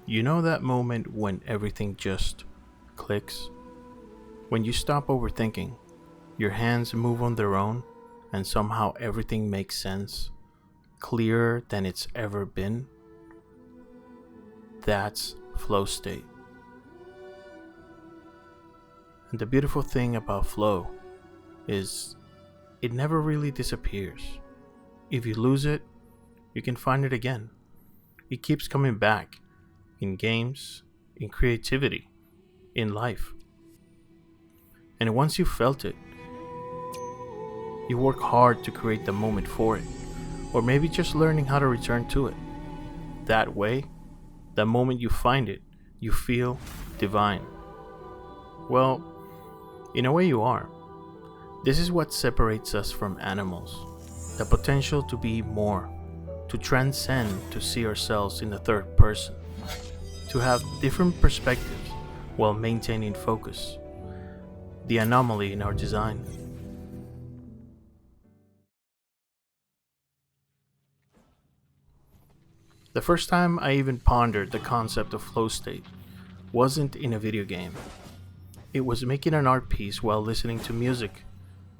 You know that moment when everything just clicks? When you stop overthinking, your hands move on their own, and somehow everything makes sense, clearer than it's ever been? That's flow state. And the beautiful thing about flow is it never really disappears. If you lose it, you can find it again. It keeps coming back in games, in creativity, in life. And once you felt it, you work hard to create the moment for it, or maybe just learning how to return to it. That way, the moment you find it, you feel divine. Well, in a way you are. This is what separates us from animals. The potential to be more, to transcend, to see ourselves in the third person, to have different perspectives while maintaining focus. The anomaly in our design. The first time I even pondered the concept of flow state wasn't in a video game. It was making an art piece while listening to music,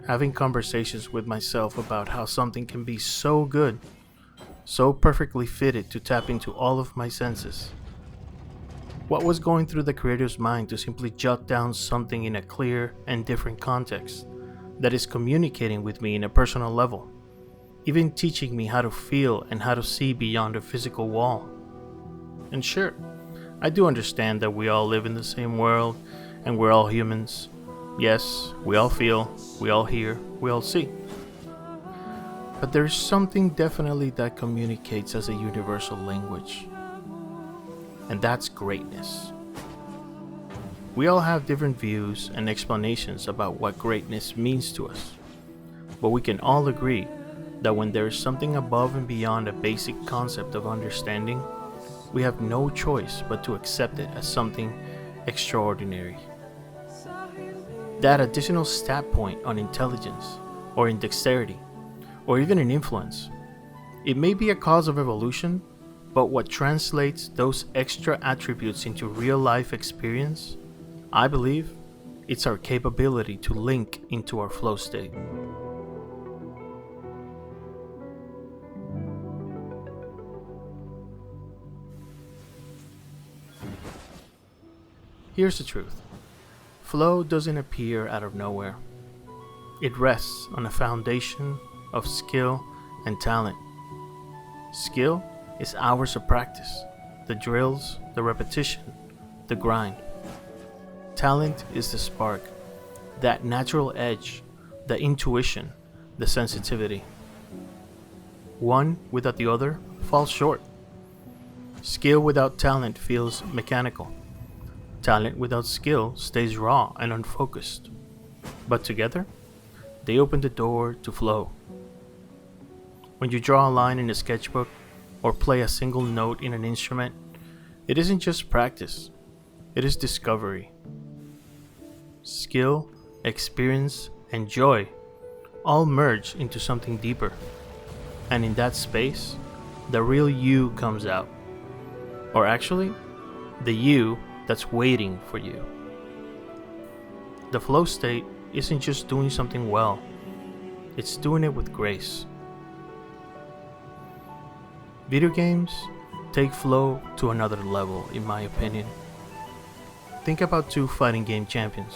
having conversations with myself about how something can be so good, so perfectly fitted to tap into all of my senses. What was going through the creator's mind to simply jot down something in a clear and different context that is communicating with me in a personal level, even teaching me how to feel and how to see beyond a physical wall? And sure, I do understand that we all live in the same world and we're all humans. Yes, we all feel, we all hear, we all see. But there's something definitely that communicates as a universal language. And that's greatness. We all have different views and explanations about what greatness means to us, but we can all agree that when there is something above and beyond a basic concept of understanding, we have no choice but to accept it as something extraordinary. That additional stat point on intelligence, or in dexterity, or even in influence, it may be a cause of evolution, but what translates those extra attributes into real life experience, I believe, it's our capability to link into our flow state. Here's the truth. Flow doesn't appear out of nowhere. It rests on a foundation of skill and talent. Skill is hours of practice, the drills, the repetition, the grind. Talent is the spark, that natural edge, the intuition, the sensitivity. One without the other falls short. Skill without talent feels mechanical. Talent without skill stays raw and unfocused. But together, they open the door to flow. When you draw a line in a sketchbook or play a single note in an instrument, it isn't just practice, it is discovery. Skill, experience, and joy all merge into something deeper. And in that space, the real you comes out. Or actually, the you that's waiting for you. The flow state isn't just doing something well, it's doing it with grace. Video games take flow to another level, in my opinion. Think about two fighting game champions.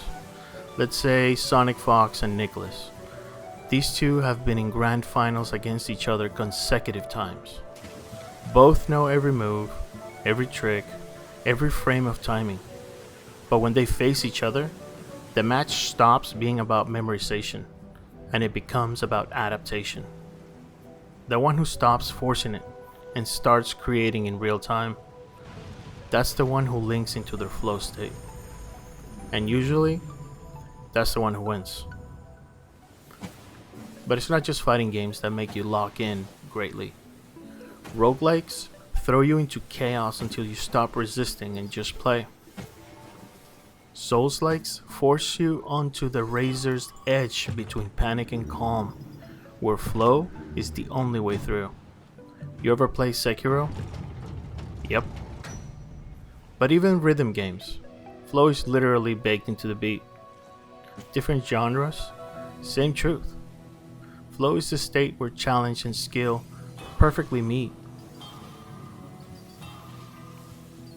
Let's say Sonic Fox and Nicholas. These two have been in grand finals against each other consecutive times. Both know every move, every trick, every frame of timing. But when they face each other, the match stops being about memorization and it becomes about adaptation. The one who stops forcing it and starts creating in real time, that's the one who links into their flow state. And usually, that's the one who wins. But it's not just fighting games that make you lock in greatly. Roguelikes throw you into chaos until you stop resisting and just play. Souls-likes force you onto the razor's edge between panic and calm, where flow is the only way through. You ever play Sekiro? Yep. But even rhythm games, flow is literally baked into the beat. Different genres, same truth. Flow is the state where challenge and skill perfectly meet.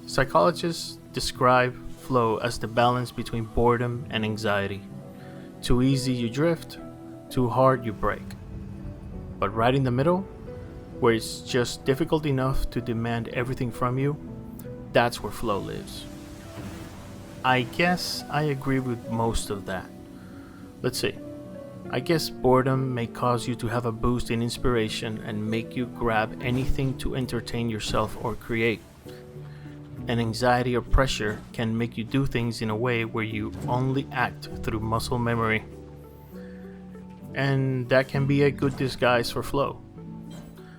Psychologists describe flow as the balance between boredom and anxiety. Too easy you drift, too hard you break. But right in the middle, where it's just difficult enough to demand everything from you, that's where flow lives. I guess I agree with most of that. Let's see. I guess boredom may cause you to have a boost in inspiration and make you grab anything to entertain yourself or create. And anxiety or pressure can make you do things in a way where you only act through muscle memory. And that can be a good disguise for flow.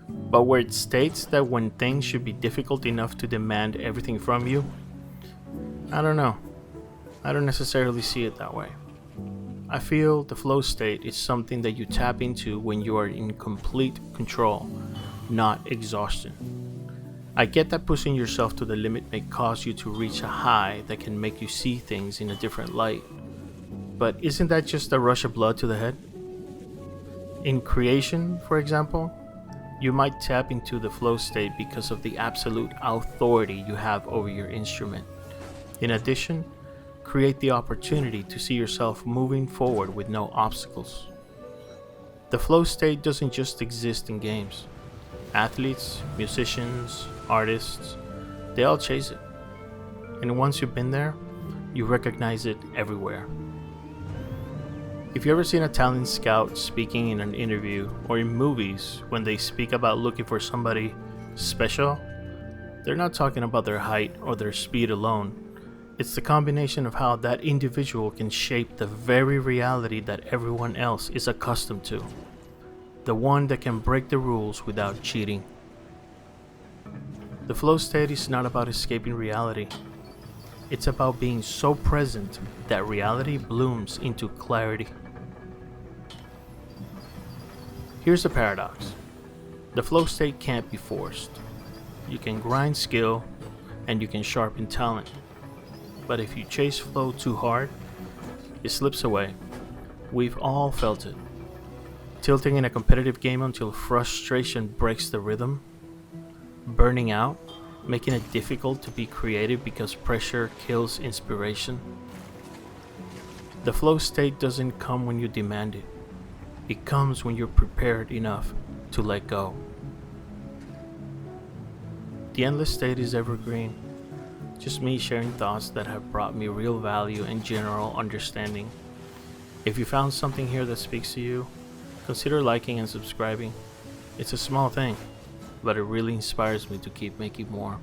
But where it states that when things should be difficult enough to demand everything from you, I don't know. I don't necessarily see it that way. I feel the flow state is something that you tap into when you are in complete control, not exhaustion. I get that pushing yourself to the limit may cause you to reach a high that can make you see things in a different light. But isn't that just a rush of blood to the head? In creation, for example, you might tap into the flow state because of the absolute authority you have over your instrument. In addition, create the opportunity to see yourself moving forward with no obstacles. The flow state doesn't just exist in games. Athletes, musicians, artists, they all chase it. And once you've been there, you recognize it everywhere. If you've ever seen a talent scout speaking in an interview or in movies when they speak about looking for somebody special, they're not talking about their height or their speed alone. It's the combination of how that individual can shape the very reality that everyone else is accustomed to. The one that can break the rules without cheating. The flow state is not about escaping reality. It's about being so present that reality blooms into clarity. Here's the paradox. The flow state can't be forced. You can grind skill and you can sharpen talent. But if you chase flow too hard, it slips away. We've all felt it. Tilting in a competitive game until frustration breaks the rhythm. Burning out, making it difficult to be creative because pressure kills inspiration. The flow state doesn't come when you demand it. It comes when you're prepared enough to let go. The endless state is evergreen. Just me sharing thoughts that have brought me real value and general understanding. If you found something here that speaks to you, consider liking and subscribing. It's a small thing, but it really inspires me to keep making more.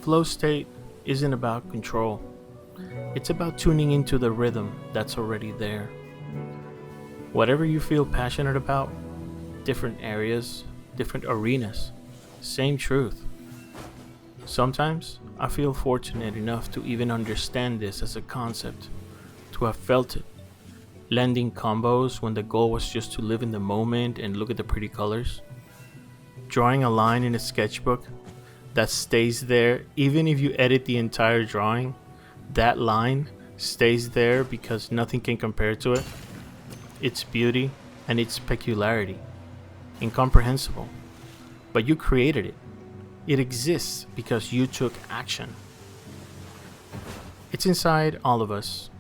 Flow state isn't about control. It's about tuning into the rhythm that's already there. Whatever you feel passionate about, different areas, different arenas, same truth. Sometimes I feel fortunate enough to even understand this as a concept, to have felt it. Landing combos when the goal was just to live in the moment and look at the pretty colors. Drawing a line in a sketchbook that stays there even if you edit the entire drawing. That line stays there because nothing can compare to it. Its beauty and its peculiarity. Incomprehensible. But you created it. It exists because you took action. It's inside all of us,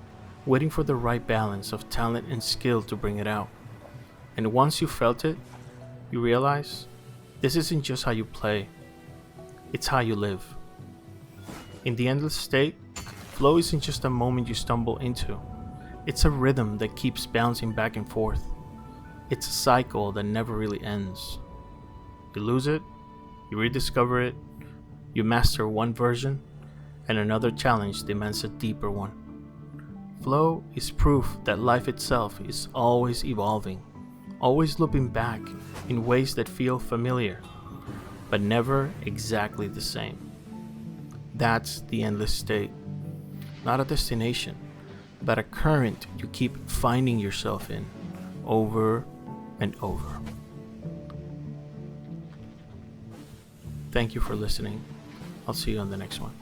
waiting for the right balance of talent and skill to bring it out. And once you felt it, you realize this isn't just how you play, it's how you live. In the endless state, flow isn't just a moment you stumble into. It's a rhythm that keeps bouncing back and forth. It's a cycle that never really ends. You lose it, you rediscover it, you master one version, and another challenge demands a deeper one. Flow is proof that life itself is always evolving, always looping back in ways that feel familiar, but never exactly the same. That's the endless state. Not a destination, but a current you keep finding yourself in over and over. Thank you for listening. I'll see you on the next one.